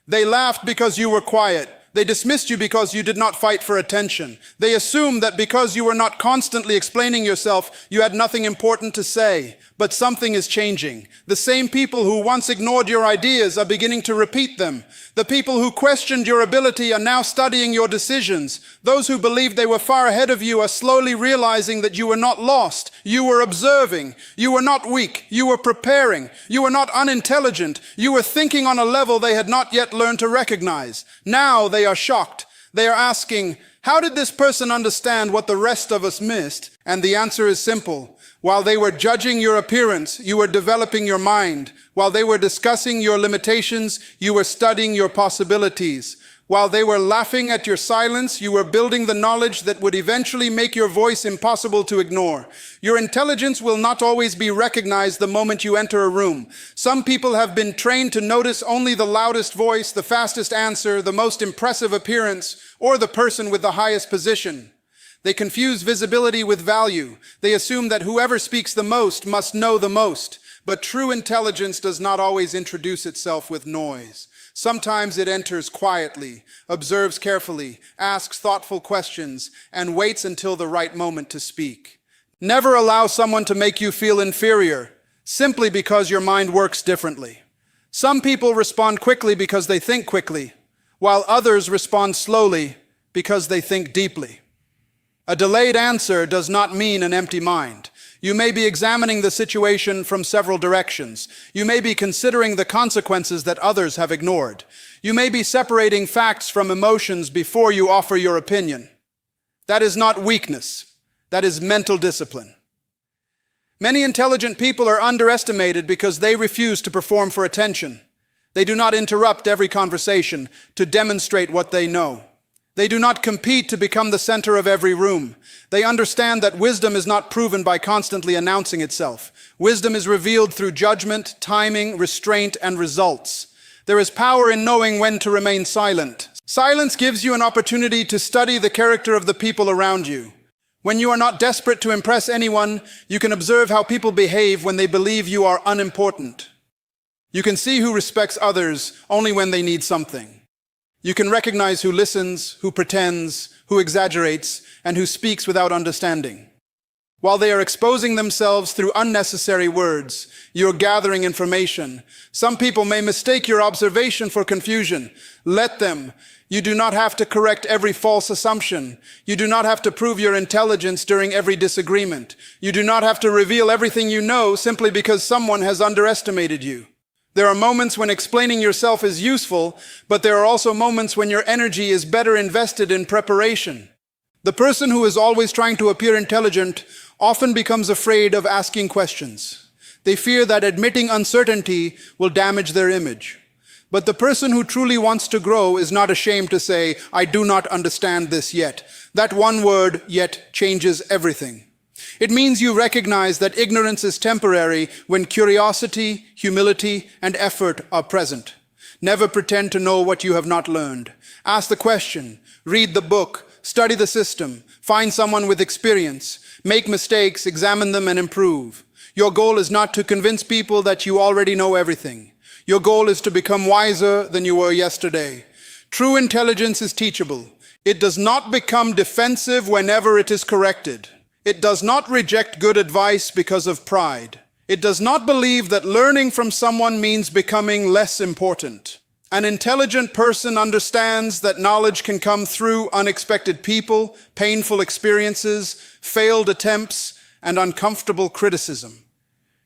They laughed because you were quiet. They dismissed you because you did not fight for attention. They assumed that because you were not constantly explaining yourself, you had nothing important to say. But something is changing. The same people who once ignored your ideas are beginning to repeat them. The people who questioned your ability are now studying your decisions. Those who believed they were far ahead of you are slowly realizing that you were not lost. You were observing. You were not weak. You were preparing. You were not unintelligent. You were thinking on a level they had not yet learned to recognize. Now they are shocked. They are asking, how did this person understand what the rest of us missed? And the answer is simple. While they were judging your appearance, you were developing your mind. While they were discussing your limitations, you were studying your possibilities. While they were laughing at your silence, you were building the knowledge that would eventually make your voice impossible to ignore. Your intelligence will not always be recognized the moment you enter a room. Some people have been trained to notice only the loudest voice, the fastest answer, the most impressive appearance, or the person with the highest position. They confuse visibility with value. They assume that whoever speaks the most must know the most. But true intelligence does not always introduce itself with noise. Sometimes it enters quietly, observes carefully, asks thoughtful questions, and waits until the right moment to speak. Never allow someone to make you feel inferior, simply because your mind works differently. Some people respond quickly because they think quickly, while others respond slowly because they think deeply. A delayed answer does not mean an empty mind. You may be examining the situation from several directions. You may be considering the consequences that others have ignored. You may be separating facts from emotions before you offer your opinion. That is not weakness. That is mental discipline. Many intelligent people are underestimated because they refuse to perform for attention. They do not interrupt every conversation to demonstrate what they know. They do not compete to become the center of every room. They understand that wisdom is not proven by constantly announcing itself. Wisdom is revealed through judgment, timing, restraint, and results. There is power in knowing when to remain silent. Silence gives you an opportunity to study the character of the people around you. When you are not desperate to impress anyone, you can observe how people behave when they believe you are unimportant. You can see who respects others only when they need something. You can recognize who listens, who pretends, who exaggerates, and who speaks without understanding. While they are exposing themselves through unnecessary words, you're gathering information. Some people may mistake your observation for confusion. Let them. You do not have to correct every false assumption. You do not have to prove your intelligence during every disagreement. You do not have to reveal everything you know simply because someone has underestimated you. There are moments when explaining yourself is useful, but there are also moments when your energy is better invested in preparation. The person who is always trying to appear intelligent often becomes afraid of asking questions. They fear that admitting uncertainty will damage their image. But the person who truly wants to grow is not ashamed to say, "I do not understand this yet." That one word, "yet," changes everything. It means you recognize that ignorance is temporary when curiosity, humility, and effort are present. Never pretend to know what you have not learned. Ask the question, read the book, study the system, find someone with experience, make mistakes, examine them, and improve. Your goal is not to convince people that you already know everything. Your goal is to become wiser than you were yesterday. True intelligence is teachable. It does not become defensive whenever it is corrected. It does not reject good advice because of pride. It does not believe that learning from someone means becoming less important. An intelligent person understands that knowledge can come through unexpected people, painful experiences, failed attempts, and uncomfortable criticism.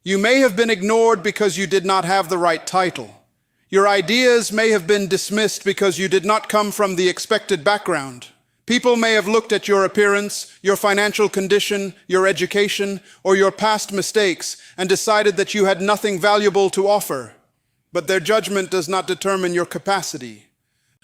You may have been ignored because you did not have the right title. Your ideas may have been dismissed because you did not come from the expected background. People may have looked at your appearance, your financial condition, your education, or your past mistakes and decided that you had nothing valuable to offer. But their judgment does not determine your capacity.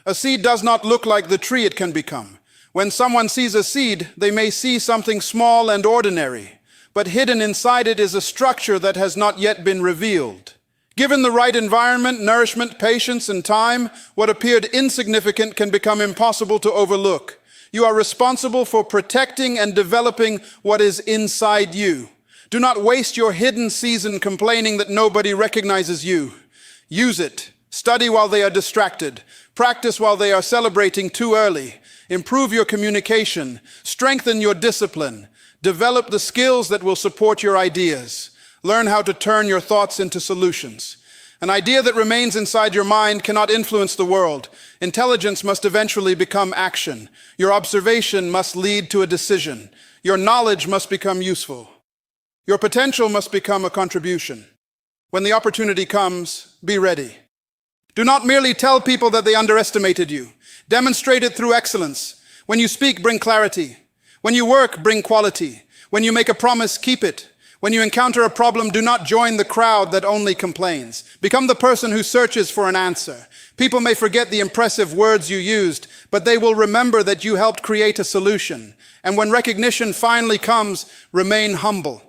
A seed does not look like the tree it can become. When someone sees a seed, they may see something small and ordinary, but hidden inside it is a structure that has not yet been revealed. Given the right environment, nourishment, patience, and time, what appeared insignificant can become impossible to overlook. You are responsible for protecting and developing what is inside you. Do not waste your hidden season complaining that nobody recognizes you. Use it Study while they are distracted. Practice while they are celebrating too early. Improve your communication. Strengthen your discipline. Develop the skills that will support your ideas. Learn how to turn your thoughts into solutions. An idea that remains inside your mind cannot influence the world. Intelligence must eventually become action. Your observation must lead to a decision. Your knowledge must become useful. Your potential must become a contribution. When the opportunity comes, be ready. Do not merely tell people that they underestimated you. Demonstrate it through excellence. When you speak, bring clarity. When you work, bring quality. When you make a promise, keep it. When you encounter a problem, do not join the crowd that only complains. Become the person who searches for an answer. People may forget the impressive words you used, but they will remember that you helped create a solution. And when recognition finally comes, remain humble.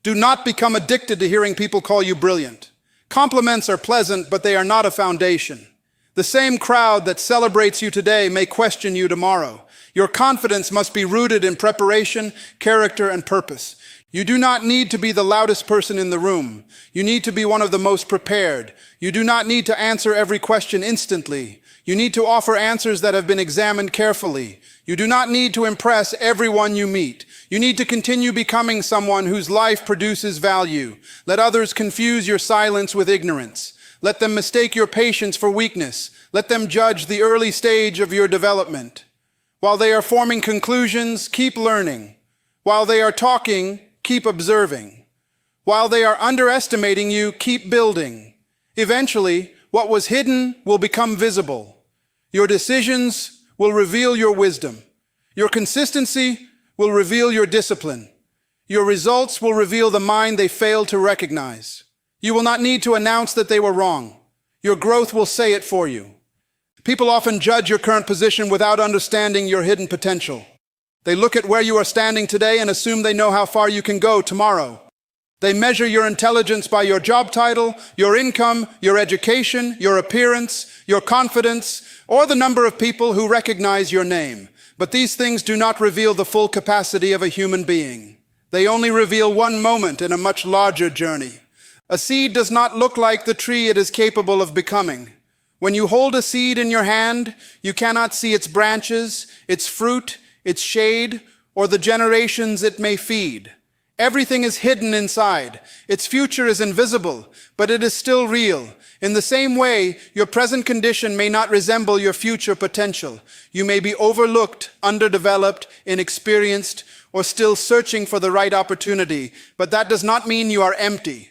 Do not become addicted to hearing people call you brilliant. Compliments are pleasant, but they are not a foundation. The same crowd that celebrates you today may question you tomorrow. Your confidence must be rooted in preparation, character, and purpose. You do not need to be the loudest person in the room. You need to be one of the most prepared. You do not need to answer every question instantly. You need to offer answers that have been examined carefully. You do not need to impress everyone you meet. You need to continue becoming someone whose life produces value. Let others confuse your silence with ignorance. Let them mistake your patience for weakness. Let them judge the early stage of your development. While they are forming conclusions, keep learning. While they are talking, keep observing. While they are underestimating you, keep building. Eventually, what was hidden will become visible. Your decisions will reveal your wisdom. Your consistency will reveal your discipline. Your results will reveal the mind they failed to recognize. You will not need to announce that they were wrong. Your growth will say it for you. People often judge your current position without understanding your hidden potential. They look at where you are standing today and assume they know how far you can go tomorrow. They measure your intelligence by your job title, your income, your education, your appearance, your confidence, or the number of people who recognize your name. But these things do not reveal the full capacity of a human being. They only reveal one moment in a much larger journey. A seed does not look like the tree it is capable of becoming. When you hold a seed in your hand, you cannot see its branches, its fruit, its shade, or the generations it may feed. Everything is hidden inside. Its future is invisible, but it is still real. In the same way, your present condition may not resemble your future potential. You may be overlooked, underdeveloped, inexperienced, or still searching for the right opportunity, but that does not mean you are empty.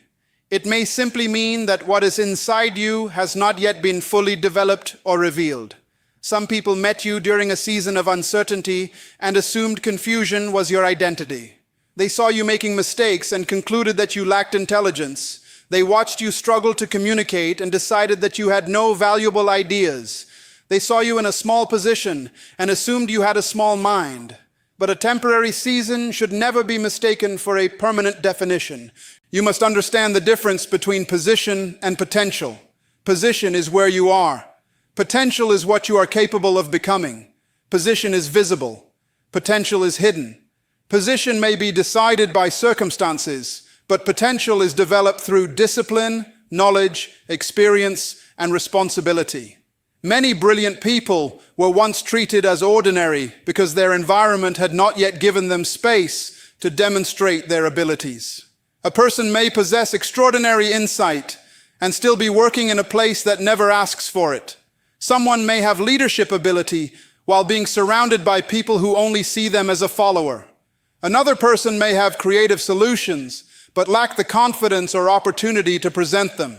It may simply mean that what is inside you has not yet been fully developed or revealed. Some people met you during a season of uncertainty and assumed confusion was your identity. They saw you making mistakes and concluded that you lacked intelligence. They watched you struggle to communicate and decided that you had no valuable ideas. They saw you in a small position and assumed you had a small mind. But a temporary season should never be mistaken for a permanent definition. You must understand the difference between position and potential. Position is where you are. Potential is what you are capable of becoming. Position is visible. Potential is hidden. Position may be decided by circumstances, but potential is developed through discipline, knowledge, experience, and responsibility. Many brilliant people were once treated as ordinary because their environment had not yet given them space to demonstrate their abilities. A person may possess extraordinary insight and still be working in a place that never asks for it. Someone may have leadership ability while being surrounded by people who only see them as a follower. Another person may have creative solutions, but lack the confidence or opportunity to present them.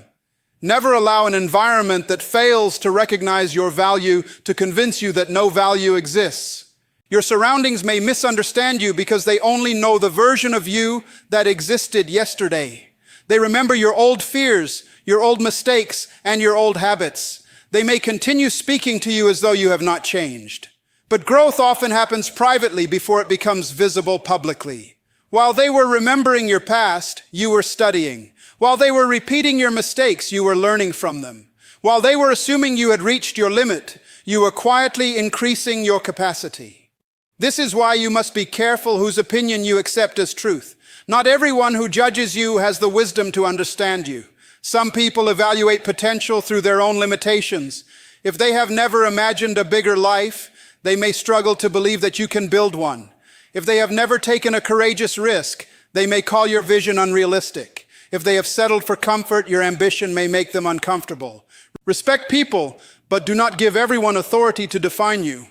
Never allow an environment that fails to recognize your value to convince you that no value exists. Your surroundings may misunderstand you because they only know the version of you that existed yesterday. They remember your old fears, your old mistakes, and your old habits. They may continue speaking to you as though you have not changed. But growth often happens privately before it becomes visible publicly. While they were remembering your past, you were studying. While they were repeating your mistakes, you were learning from them. While they were assuming you had reached your limit, you were quietly increasing your capacity. This is why you must be careful whose opinion you accept as truth. Not everyone who judges you has the wisdom to understand you. Some people evaluate potential through their own limitations. If they have never imagined a bigger life, they may struggle to believe that you can build one. If they have never taken a courageous risk, they may call your vision unrealistic. If they have settled for comfort, your ambition may make them uncomfortable. Respect people, but do not give everyone authority to define you.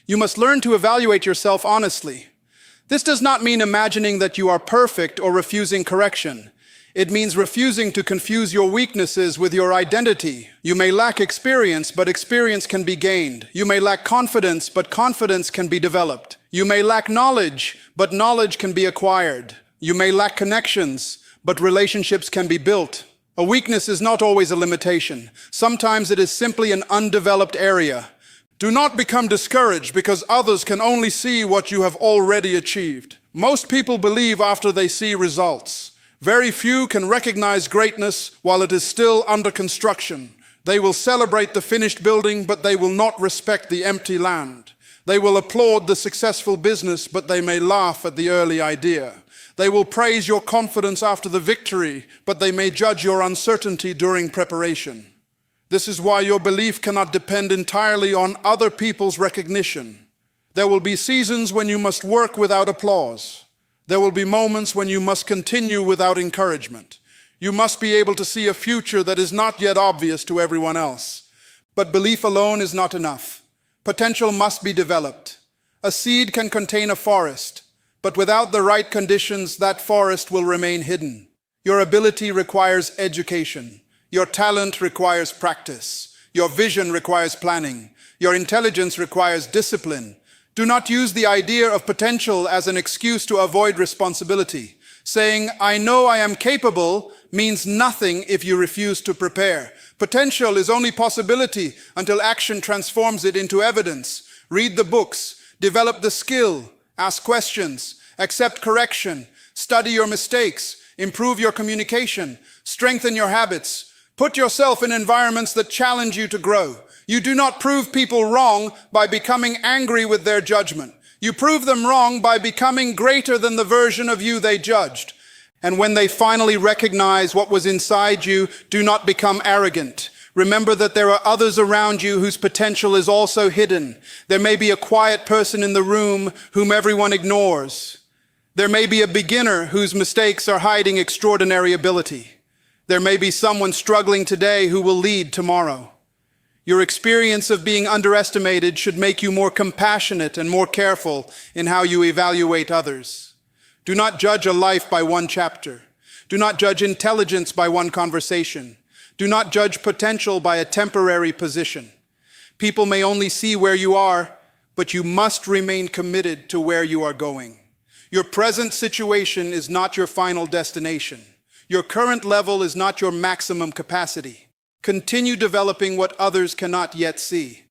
You must learn to evaluate yourself honestly. This does not mean imagining that you are perfect or refusing correction. It means refusing to confuse your weaknesses with your identity. You may lack experience, but experience can be gained. You may lack confidence, but confidence can be developed. You may lack knowledge, but knowledge can be acquired. You may lack connections, but relationships can be built. A weakness is not always a limitation. Sometimes it is simply an undeveloped area. Do not become discouraged because others can only see what you have already achieved. Most people believe after they see results. Very few can recognize greatness while it is still under construction. They will celebrate the finished building, but they will not respect the empty land. They will applaud the successful business, but they may laugh at the early idea. They will praise your confidence after the victory, but they may judge your uncertainty during preparation. This is why your belief cannot depend entirely on other people's recognition. There will be seasons when you must work without applause. There will be moments when you must continue without encouragement. You must be able to see a future that is not yet obvious to everyone else. But belief alone is not enough. Potential must be developed. A seed can contain a forest, but without the right conditions, that forest will remain hidden. Your ability requires education. Your talent requires practice. Your vision requires planning. Your intelligence requires discipline. Do not use the idea of potential as an excuse to avoid responsibility. Saying, "I know I am capable," means nothing if you refuse to prepare. Potential is only possibility until action transforms it into evidence. Read the books, develop the skill, ask questions, accept correction, study your mistakes, improve your communication, strengthen your habits. Put yourself in environments that challenge you to grow. You do not prove people wrong by becoming angry with their judgment. You prove them wrong by becoming greater than the version of you they judged. And when they finally recognize what was inside you, do not become arrogant. Remember that there are others around you whose potential is also hidden. There may be a quiet person in the room whom everyone ignores. There may be a beginner whose mistakes are hiding extraordinary ability. There may be someone struggling today who will lead tomorrow. Your experience of being underestimated should make you more compassionate and more careful in how you evaluate others. Do not judge a life by one chapter. Do not judge intelligence by one conversation. Do not judge potential by a temporary position. People may only see where you are, but you must remain committed to where you are going. Your present situation is not your final destination. Your current level is not your maximum capacity. Continue developing what others cannot yet see.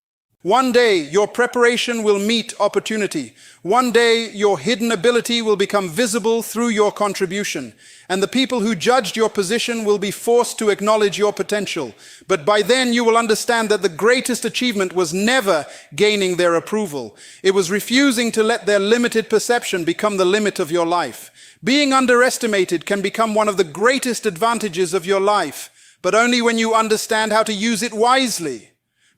One day, your preparation will meet opportunity. One day, your hidden ability will become visible through your contribution. And the people who judged your position will be forced to acknowledge your potential. But by then, you will understand that the greatest achievement was never gaining their approval. It was refusing to let their limited perception become the limit of your life. Being underestimated can become one of the greatest advantages of your life, but only when you understand how to use it wisely.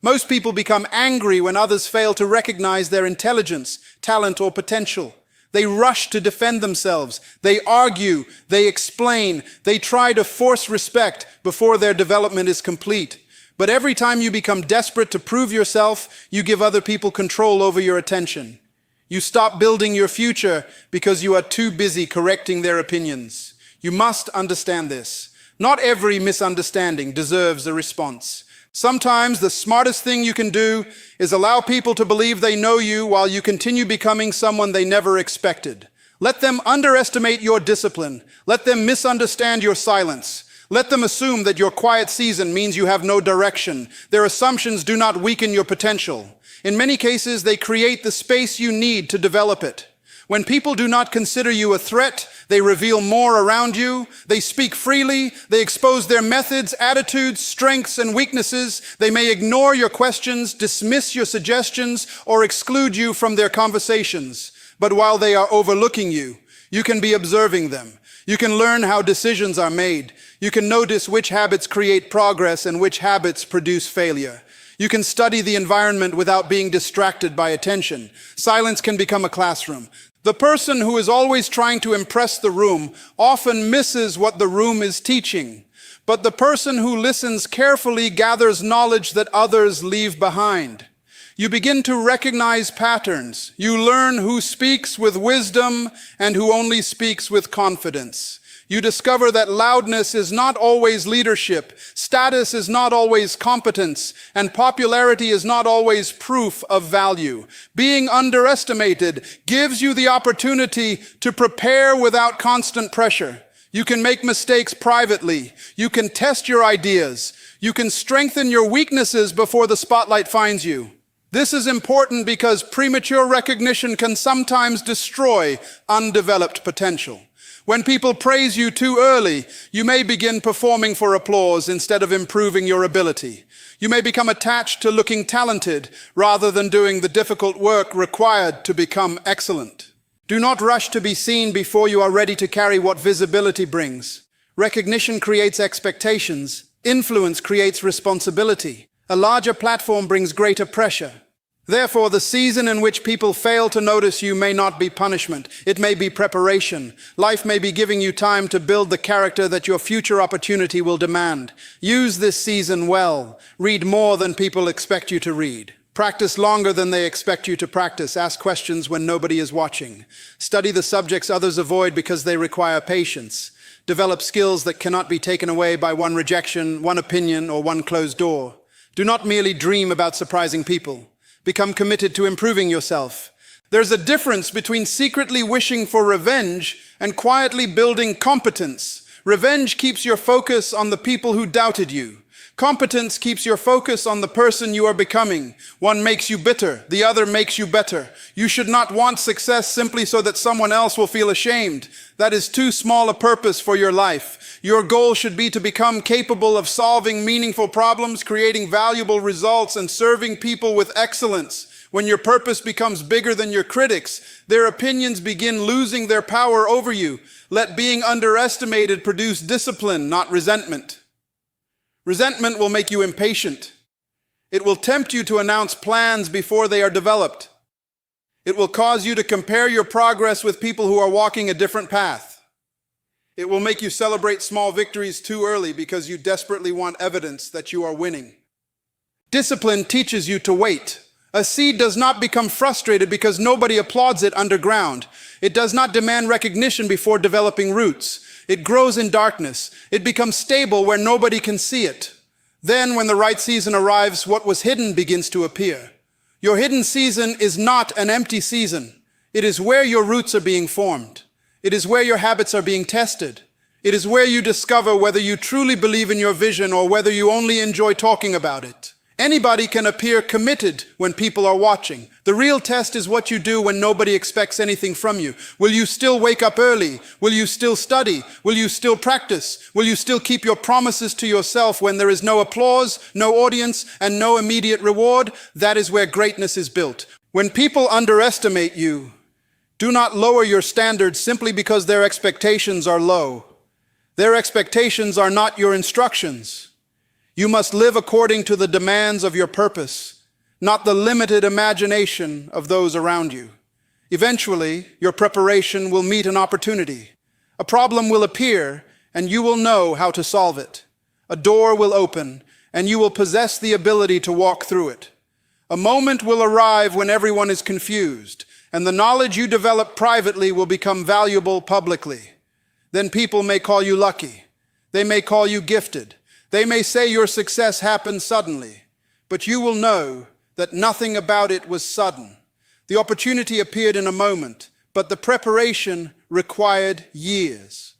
Most people become angry when others fail to recognize their intelligence, talent, or potential. They rush to defend themselves. They argue, they explain, they try to force respect before their development is complete. But every time you become desperate to prove yourself, you give other people control over your attention. You stop building your future because you are too busy correcting their opinions. You must understand this. Not every misunderstanding deserves a response. Sometimes the smartest thing you can do is allow people to believe they know you while you continue becoming someone they never expected. Let them underestimate your discipline. Let them misunderstand your silence. Let them assume that your quiet season means you have no direction. Their assumptions do not weaken your potential. In many cases, they create the space you need to develop it. When people do not consider you a threat, they reveal more around you. They speak freely. They expose their methods, attitudes, strengths, and weaknesses. They may ignore your questions, dismiss your suggestions, or exclude you from their conversations. But while they are overlooking you, you can be observing them. You can learn how decisions are made. You can notice which habits create progress and which habits produce failure. You can study the environment without being distracted by attention. Silence can become a classroom. The person who is always trying to impress the room often misses what the room is teaching. But the person who listens carefully gathers knowledge that others leave behind. You begin to recognize patterns. You learn who speaks with wisdom and who only speaks with confidence. You discover that loudness is not always leadership, status is not always competence, and popularity is not always proof of value. Being underestimated gives you the opportunity to prepare without constant pressure. You can make mistakes privately. You can test your ideas. You can strengthen your weaknesses before the spotlight finds you. This is important because premature recognition can sometimes destroy undeveloped potential. When people praise you too early, you may begin performing for applause instead of improving your ability. You may become attached to looking talented rather than doing the difficult work required to become excellent. Do not rush to be seen before you are ready to carry what visibility brings. Recognition creates expectations. Influence creates responsibility. A larger platform brings greater pressure. Therefore, the season in which people fail to notice you may not be punishment. It may be preparation. Life may be giving you time to build the character that your future opportunity will demand. Use this season well. Read more than people expect you to read. Practice longer than they expect you to practice. Ask questions when nobody is watching. Study the subjects others avoid because they require patience. Develop skills that cannot be taken away by one rejection, one opinion, or one closed door. Do not merely dream about surprising people. Become committed to improving yourself. There's a difference between secretly wishing for revenge and quietly building competence. Revenge keeps your focus on the people who doubted you. Competence keeps your focus on the person you are becoming. One makes you bitter, the other makes you better. You should not want success simply so that someone else will feel ashamed. That is too small a purpose for your life. Your goal should be to become capable of solving meaningful problems, creating valuable results, and serving people with excellence. When your purpose becomes bigger than your critics, their opinions begin losing their power over you. Let being underestimated produce discipline, not resentment. Resentment will make you impatient. It will tempt you to announce plans before they are developed. It will cause you to compare your progress with people who are walking a different path. It will make you celebrate small victories too early because you desperately want evidence that you are winning. Discipline teaches you to wait. A seed does not become frustrated because nobody applauds it underground. It does not demand recognition before developing roots. It grows in darkness. It becomes stable where nobody can see it. Then, when the right season arrives, what was hidden begins to appear. Your hidden season is not an empty season. It is where your roots are being formed. It is where your habits are being tested. It is where you discover whether you truly believe in your vision or whether you only enjoy talking about it. Anybody can appear committed when people are watching. The real test is what you do when nobody expects anything from you. Will you still wake up early? Will you still study? Will you still practice? Will you still keep your promises to yourself when there is no applause, no audience, and no immediate reward? That is where greatness is built. When people underestimate you, do not lower your standards simply because their expectations are low. Their expectations are not your instructions. You must live according to the demands of your purpose, not the limited imagination of those around you. Eventually, your preparation will meet an opportunity. A problem will appear, and you will know how to solve it. A door will open, and you will possess the ability to walk through it. A moment will arrive when everyone is confused, and the knowledge you develop privately will become valuable publicly. Then people may call you lucky. They may call you gifted. They may say your success happened suddenly, but you will know that nothing about it was sudden. The opportunity appeared in a moment, but the preparation required years.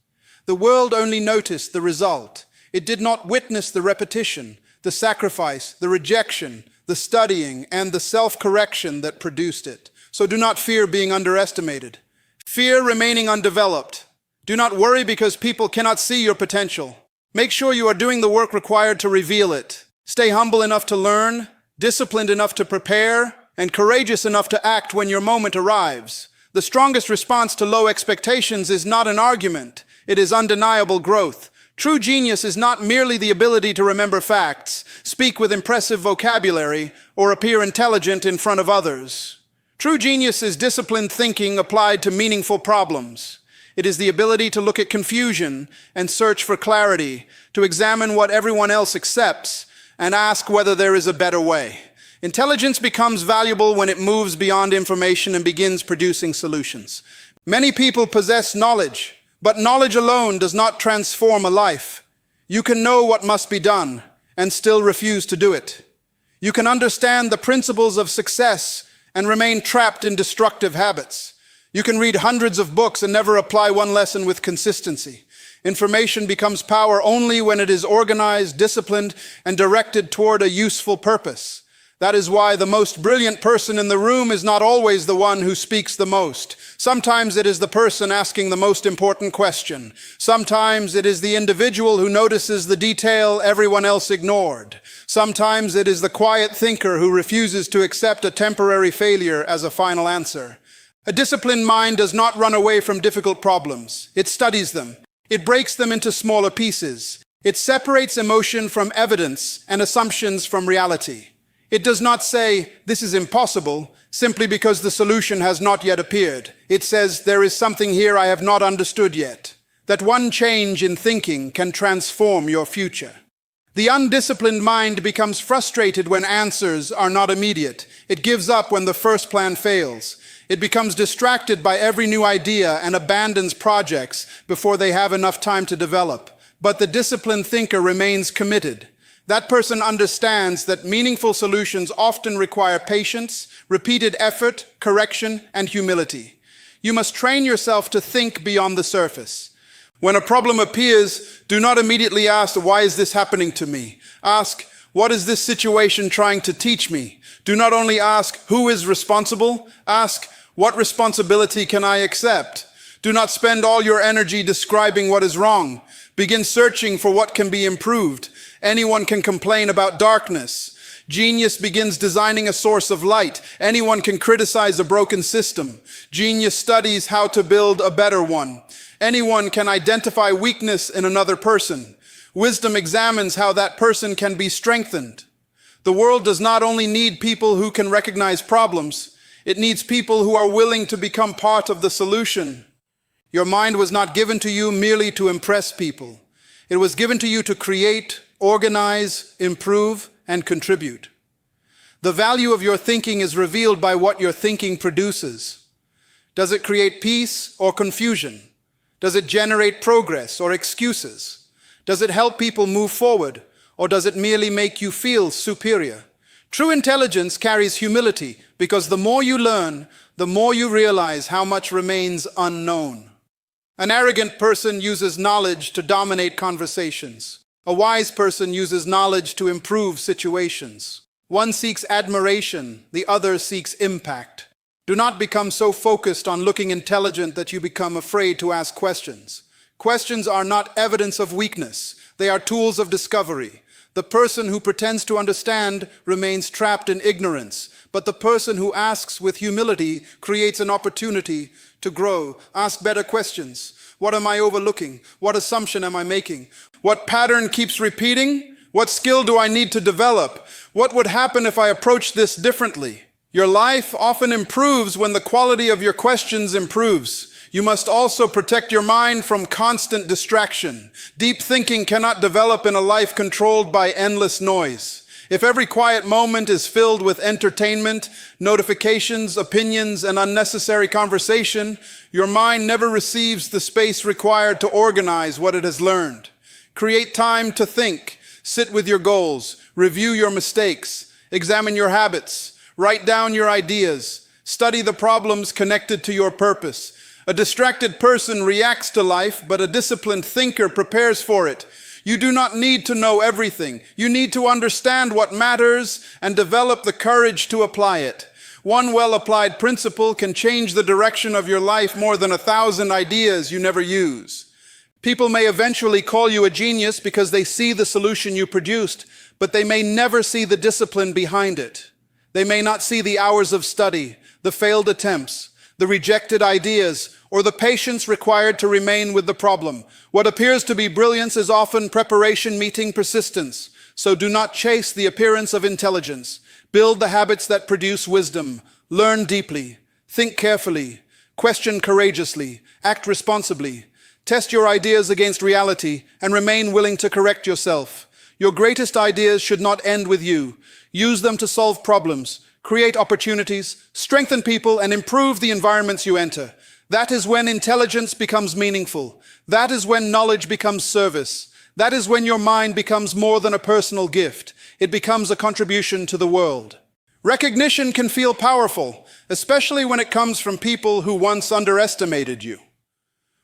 The world only noticed the result. It did not witness the repetition, the sacrifice, the rejection, the studying, and the self-correction that produced it. So do not fear being underestimated. Fear remaining undeveloped. Do not worry because people cannot see your potential. Make sure you are doing the work required to reveal it. Stay humble enough to learn, disciplined enough to prepare, and courageous enough to act when your moment arrives. The strongest response to low expectations is not an argument. It is undeniable growth. True genius is not merely the ability to remember facts, speak with impressive vocabulary, or appear intelligent in front of others. True genius is disciplined thinking applied to meaningful problems. It is the ability to look at confusion and search for clarity, to examine what everyone else accepts and ask whether there is a better way. Intelligence becomes valuable when it moves beyond information and begins producing solutions. Many people possess knowledge, but knowledge alone does not transform a life. You can know what must be done and still refuse to do it. You can understand the principles of success and remain trapped in destructive habits. You can read hundreds of books and never apply one lesson with consistency. Information becomes power only when it is organized, disciplined, and directed toward a useful purpose. That is why the most brilliant person in the room is not always the one who speaks the most. Sometimes it is the person asking the most important question. Sometimes it is the individual who notices the detail everyone else ignored. Sometimes it is the quiet thinker who refuses to accept a temporary failure as a final answer. A disciplined mind does not run away from difficult problems. It studies them. It breaks them into smaller pieces. It separates emotion from evidence and assumptions from reality. It does not say, "This is impossible," simply because the solution has not yet appeared. It says, "There is something here I have not understood yet." That one change in thinking can transform your future. The undisciplined mind becomes frustrated when answers are not immediate. It gives up when the first plan fails. It becomes distracted by every new idea and abandons projects before they have enough time to develop. But the disciplined thinker remains committed. That person understands that meaningful solutions often require patience, repeated effort, correction, and humility. You must train yourself to think beyond the surface. When a problem appears, do not immediately ask, "Why is this happening to me?" Ask, "What is this situation trying to teach me?" Do not only ask, "Who is responsible?" Ask, "What responsibility can I accept?" Do not spend all your energy describing what is wrong. Begin searching for what can be improved. Anyone can complain about darkness. Genius begins designing a source of light. Anyone can criticize a broken system. Genius studies how to build a better one. Anyone can identify weakness in another person. Wisdom examines how that person can be strengthened. The world does not only need people who can recognize problems, it needs people who are willing to become part of the solution. Your mind was not given to you merely to impress people. It was given to you to create, organize, improve, and contribute. The value of your thinking is revealed by what your thinking produces. Does it create peace or confusion? Does it generate progress or excuses? Does it help people move forward, or does it merely make you feel superior? True intelligence carries humility, because the more you learn, the more you realize how much remains unknown. An arrogant person uses knowledge to dominate conversations. A wise person uses knowledge to improve situations. One seeks admiration, the other seeks impact. Do not become so focused on looking intelligent that you become afraid to ask questions. Questions are not evidence of weakness. They are tools of discovery. The person who pretends to understand remains trapped in ignorance, but the person who asks with humility creates an opportunity to grow. Ask better questions. What am I overlooking? What assumption am I making? What pattern keeps repeating? What skill do I need to develop? What would happen if I approached this differently? Your life often improves when the quality of your questions improves. You must also protect your mind from constant distraction. Deep thinking cannot develop in a life controlled by endless noise. If every quiet moment is filled with entertainment, notifications, opinions, and unnecessary conversation, your mind never receives the space required to organize what it has learned. Create time to think. Sit with your goals. Review your mistakes. Examine your habits. Write down your ideas. Study the problems connected to your purpose. A distracted person reacts to life, but a disciplined thinker prepares for it. You do not need to know everything. You need to understand what matters and develop the courage to apply it. One well-applied principle can change the direction of your life more than 1,000 ideas you never use. People may eventually call you a genius because they see the solution you produced, but they may never see the discipline behind it. They may not see the hours of study, the failed attempts, the rejected ideas, or the patience required to remain with the problem. What appears to be brilliance is often preparation meeting persistence. So do not chase the appearance of intelligence. Build the habits that produce wisdom. Learn deeply. Think carefully. Question courageously. Act responsibly. Test your ideas against reality and remain willing to correct yourself. Your greatest ideas should not end with you. Use them to solve problems, create opportunities, strengthen people, and improve the environments you enter. That is when intelligence becomes meaningful. That is when knowledge becomes service. That is when your mind becomes more than a personal gift. It becomes a contribution to the world. Recognition can feel powerful, especially when it comes from people who once underestimated you.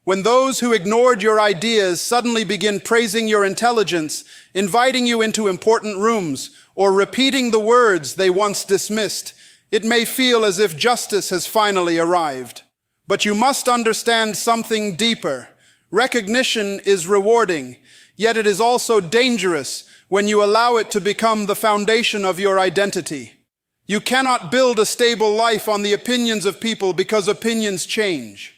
When those who ignored your ideas suddenly begin praising your intelligence, inviting you into important rooms, or repeating the words they once dismissed, it may feel as if justice has finally arrived. But you must understand something deeper. Recognition is rewarding, yet it is also dangerous when you allow it to become the foundation of your identity. You cannot build a stable life on the opinions of people because opinions change.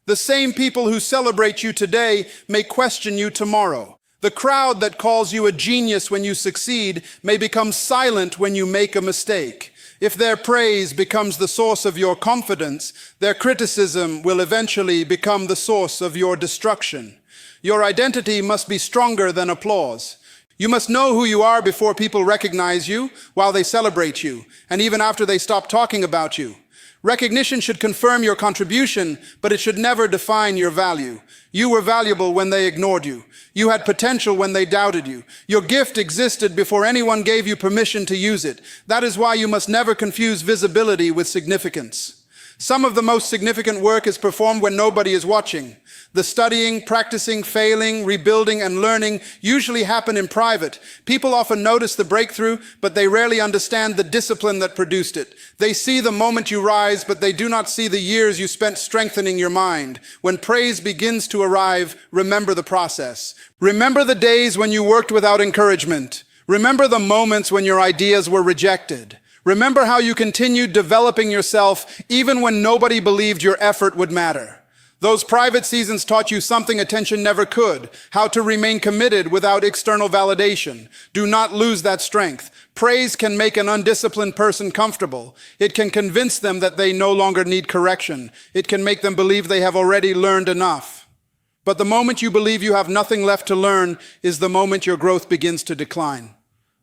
The same people who celebrate you today may question you tomorrow. The crowd that calls you a genius when you succeed may become silent when you make a mistake. If their praise becomes the source of your confidence, their criticism will eventually become the source of your destruction. Your identity must be stronger than applause. You must know who you are before people recognize you, while they celebrate you, and even after they stop talking about you. Recognition should confirm your contribution, but it should never define your value. You were valuable when they ignored you. You had potential when they doubted you. Your gift existed before anyone gave you permission to use it. That is why you must never confuse visibility with significance. Some of the most significant work is performed when nobody is watching. The studying, practicing, failing, rebuilding, and learning usually happen in private. People often notice the breakthrough, but they rarely understand the discipline that produced it. They see the moment you rise, but they do not see the years you spent strengthening your mind. When praise begins to arrive, remember the process. Remember the days when you worked without encouragement. Remember the moments when your ideas were rejected. Remember how you continued developing yourself even when nobody believed your effort would matter. Those private seasons taught you something attention never could, how to remain committed without external validation. Do not lose that strength. Praise can make an undisciplined person comfortable. It can convince them that they no longer need correction. It can make them believe they have already learned enough. But the moment you believe you have nothing left to learn is the moment your growth begins to decline.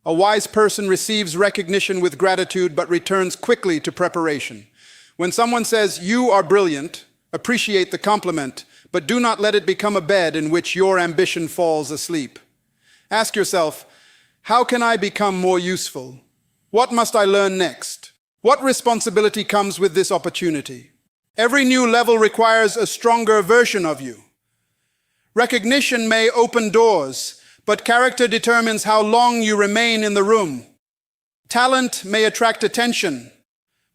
A wise person receives recognition with gratitude but returns quickly to preparation. When someone says, "You are brilliant," appreciate the compliment, but do not let it become a bed in which your ambition falls asleep. Ask yourself, how can I become more useful? What must I learn next? What responsibility comes with this opportunity? Every new level requires a stronger version of you. Recognition may open doors, but character determines how long you remain in the room. Talent may attract attention,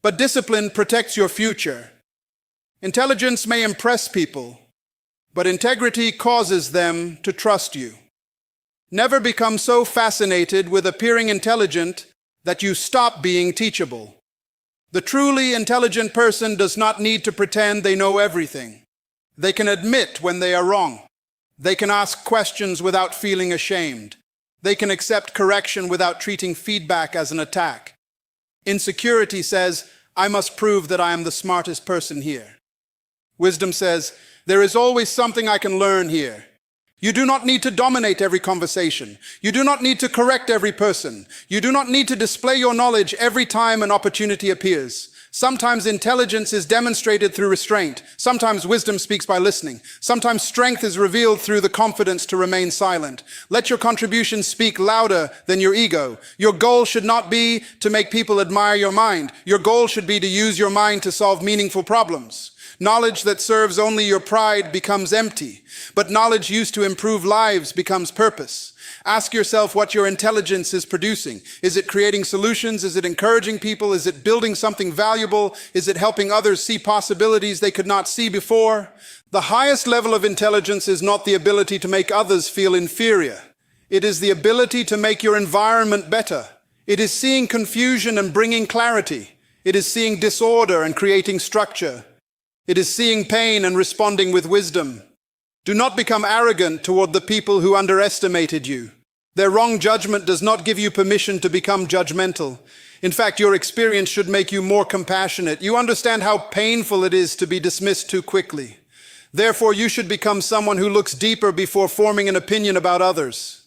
but discipline protects your future. Intelligence may impress people, but integrity causes them to trust you. Never become so fascinated with appearing intelligent that you stop being teachable. The truly intelligent person does not need to pretend they know everything. They can admit when they are wrong. They can ask questions without feeling ashamed. They can accept correction without treating feedback as an attack. Insecurity says, "I must prove that I am the smartest person here." Wisdom says, "There is always something I can learn here." You do not need to dominate every conversation. You do not need to correct every person. You do not need to display your knowledge every time an opportunity appears. Sometimes intelligence is demonstrated through restraint. Sometimes wisdom speaks by listening. Sometimes strength is revealed through the confidence to remain silent. Let your contributions speak louder than your ego. Your goal should not be to make people admire your mind. Your goal should be to use your mind to solve meaningful problems. Knowledge that serves only your pride becomes empty, but knowledge used to improve lives becomes purpose. Ask yourself what your intelligence is producing. Is it creating solutions? Is it encouraging people? Is it building something valuable? Is it helping others see possibilities they could not see before? The highest level of intelligence is not the ability to make others feel inferior. It is the ability to make your environment better. It is seeing confusion and bringing clarity. It is seeing disorder and creating structure. It is seeing pain and responding with wisdom. Do not become arrogant toward the people who underestimated you. Their wrong judgment does not give you permission to become judgmental. In fact, your experience should make you more compassionate. You understand how painful it is to be dismissed too quickly. Therefore, you should become someone who looks deeper before forming an opinion about others.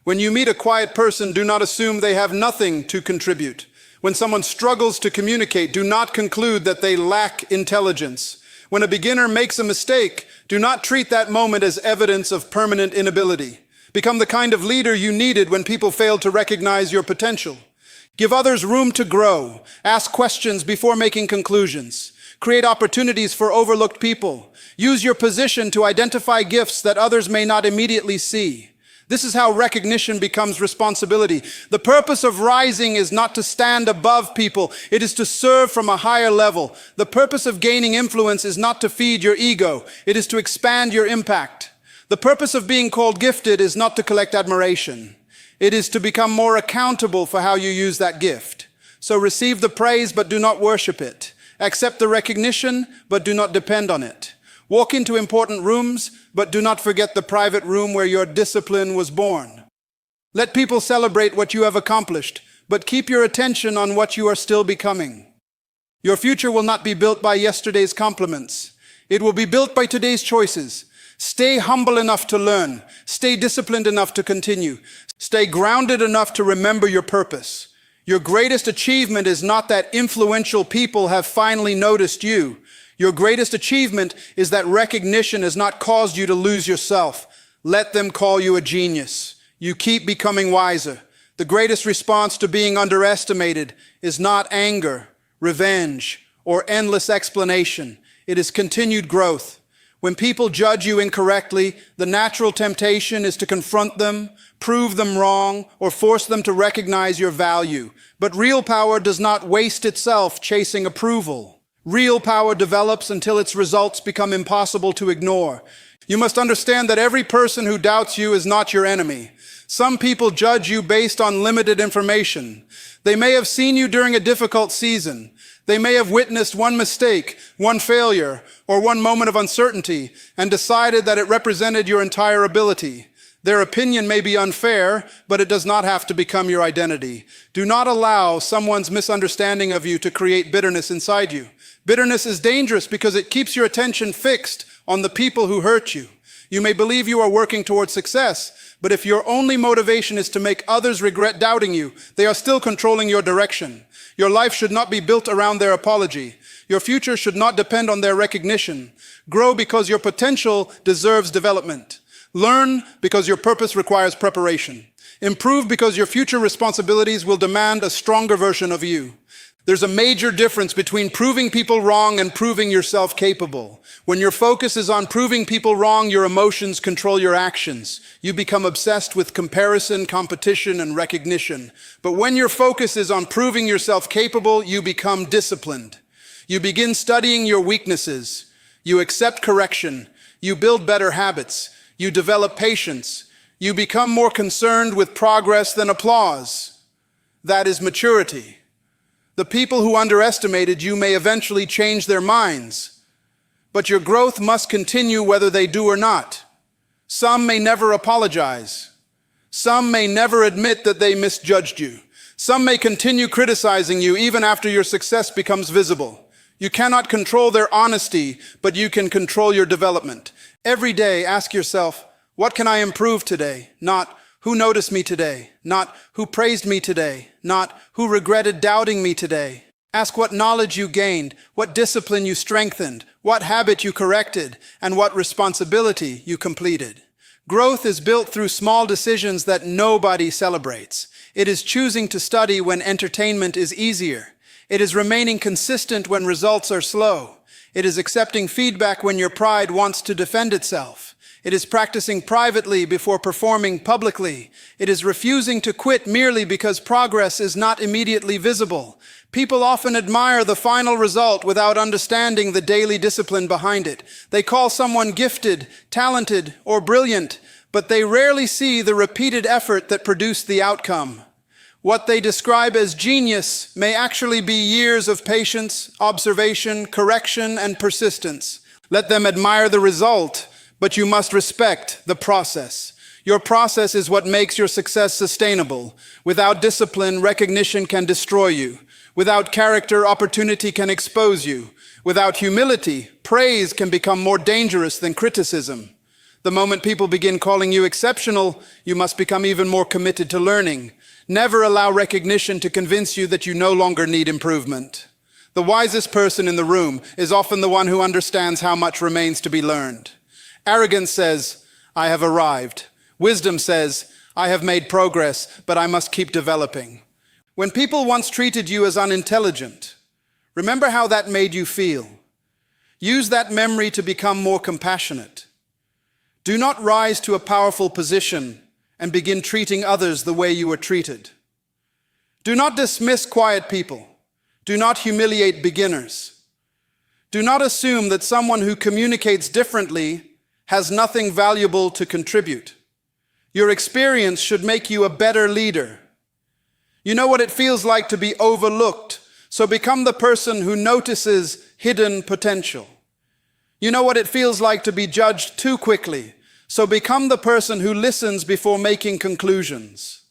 When you meet a quiet person, do not assume they have nothing to contribute. When someone struggles to communicate, do not conclude that they lack intelligence. When a beginner makes a mistake, do not treat that moment as evidence of permanent inability. Become the kind of leader you needed when people failed to recognize your potential. Give others room to grow. Ask questions before making conclusions. Create opportunities for overlooked people. Use your position to identify gifts that others may not immediately see. This is how recognition becomes responsibility. The purpose of rising is not to stand above people. It is to serve from a higher level. The purpose of gaining influence is not to feed your ego. It is to expand your impact. The purpose of being called gifted is not to collect admiration. It is to become more accountable for how you use that gift. So receive the praise, but do not worship it. Accept the recognition, but do not depend on it. Walk into important rooms, but do not forget the private room where your discipline was born. Let people celebrate what you have accomplished, but keep your attention on what you are still becoming. Your future will not be built by yesterday's compliments. It will be built by today's choices. Stay humble enough to learn. Stay disciplined enough to continue. Stay grounded enough to remember your purpose. Your greatest achievement is not that influential people have finally noticed you. Your greatest achievement is that recognition has not caused you to lose yourself. Let them call you a genius. You keep becoming wiser. The greatest response to being underestimated is not anger, revenge, or endless explanation. It is continued growth. When people judge you incorrectly, the natural temptation is to confront them, prove them wrong, or force them to recognize your value. But real power does not waste itself chasing approval. Real power develops until its results become impossible to ignore. You must understand that every person who doubts you is not your enemy. Some people judge you based on limited information. They may have seen you during a difficult season. They may have witnessed one mistake, one failure, or one moment of uncertainty, and decided that it represented your entire ability. Their opinion may be unfair, but it does not have to become your identity. Do not allow someone's misunderstanding of you to create bitterness inside you. Bitterness is dangerous because it keeps your attention fixed on the people who hurt you. You may believe you are working towards success, but if your only motivation is to make others regret doubting you, they are still controlling your direction. Your life should not be built around their apology. Your future should not depend on their recognition. Grow because your potential deserves development. Learn because your purpose requires preparation. Improve because your future responsibilities will demand a stronger version of you. There's a major difference between proving people wrong and proving yourself capable. When your focus is on proving people wrong, your emotions control your actions. You become obsessed with comparison, competition, and recognition. But when your focus is on proving yourself capable, you become disciplined. You begin studying your weaknesses. You accept correction. You build better habits. You develop patience. You become more concerned with progress than applause. That is maturity. The people who underestimated you may eventually change their minds, but your growth must continue whether they do or not. Some may never apologize. Some may never admit that they misjudged you. Some may continue criticizing you even after your success becomes visible. You cannot control their honesty, but you can control your development. Every day, ask yourself, what can I improve today? Not, who noticed me today? Not, who praised me today? Not, who regretted doubting me today? Ask what knowledge you gained, what discipline you strengthened, what habit you corrected, and what responsibility you completed. Growth is built through small decisions that nobody celebrates. It is choosing to study when entertainment is easier. It is remaining consistent when results are slow. It is accepting feedback when your pride wants to defend itself. It is practicing privately before performing publicly. It is refusing to quit merely because progress is not immediately visible. People often admire the final result without understanding the daily discipline behind it. They call someone gifted, talented, or brilliant, but they rarely see the repeated effort that produced the outcome. What they describe as genius may actually be years of patience, observation, correction, and persistence. Let them admire the result, but you must respect the process. Your process is what makes your success sustainable. Without discipline, recognition can destroy you. Without character, opportunity can expose you. Without humility, praise can become more dangerous than criticism. The moment people begin calling you exceptional, you must become even more committed to learning. Never allow recognition to convince you that you no longer need improvement. The wisest person in the room is often the one who understands how much remains to be learned. Arrogance says, I have arrived. Wisdom says, I have made progress, but I must keep developing. When people once treated you as unintelligent, remember how that made you feel. Use that memory to become more compassionate. Do not rise to a powerful position and begin treating others the way you were treated. Do not dismiss quiet people. Do not humiliate beginners. Do not assume that someone who communicates differently has nothing valuable to contribute. Your experience should make you a better leader. You know what it feels like to be overlooked, so become the person who notices hidden potential. You know what it feels like to be judged too quickly, so become the person who listens before making conclusions.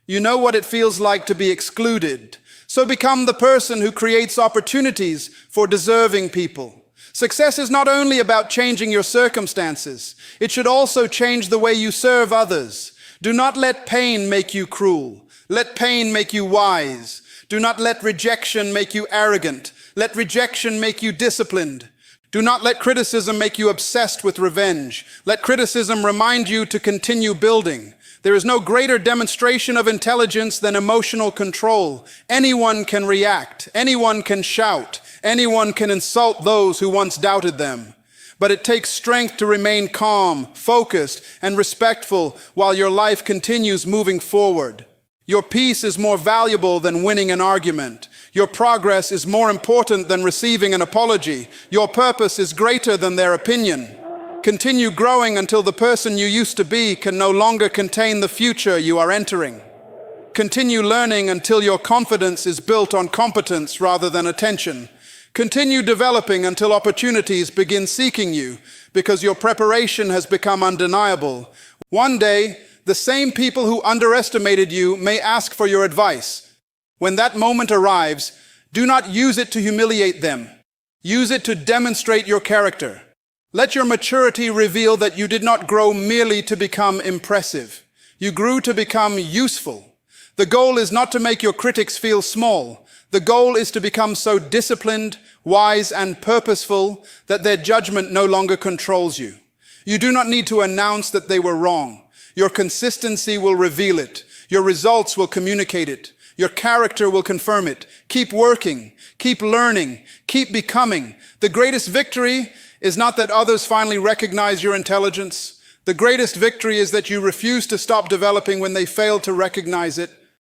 You know what it feels like to be excluded, so become the person who creates opportunities for deserving people. Success is not only about changing your circumstances, it should also change the way you serve others. Do not let pain make you cruel. Let pain make you wise. Do not let rejection make you arrogant. Let rejection make you disciplined. Do not let criticism make you obsessed with revenge. Let criticism remind you to continue building. There is no greater demonstration of intelligence than emotional control. Anyone can react. Anyone can shout. Anyone can insult those who once doubted them. But it takes strength to remain calm, focused, and respectful while your life continues moving forward. Your peace is more valuable than winning an argument. Your progress is more important than receiving an apology. Your purpose is greater than their opinion. Continue growing until the person you used to be can no longer contain the future you are entering. Continue learning until your confidence is built on competence rather than attention. Continue developing until opportunities begin seeking you, because your preparation has become undeniable. One day, the same people who underestimated you may ask for your advice. When that moment arrives, do not use it to humiliate them. Use it to demonstrate your character. Let your maturity reveal that you did not grow merely to become impressive. You grew to become useful. The goal is not to make your critics feel small. The goal is to become so disciplined, wise, and purposeful that their judgment no longer controls you. You do not need to announce that they were wrong. Your consistency will reveal it. Your results will communicate it. Your character will confirm it. Keep working. Keep learning. Keep becoming. The greatest victory is not that others finally recognize your intelligence. The greatest victory is that you refuse to stop developing when they fail to recognize it.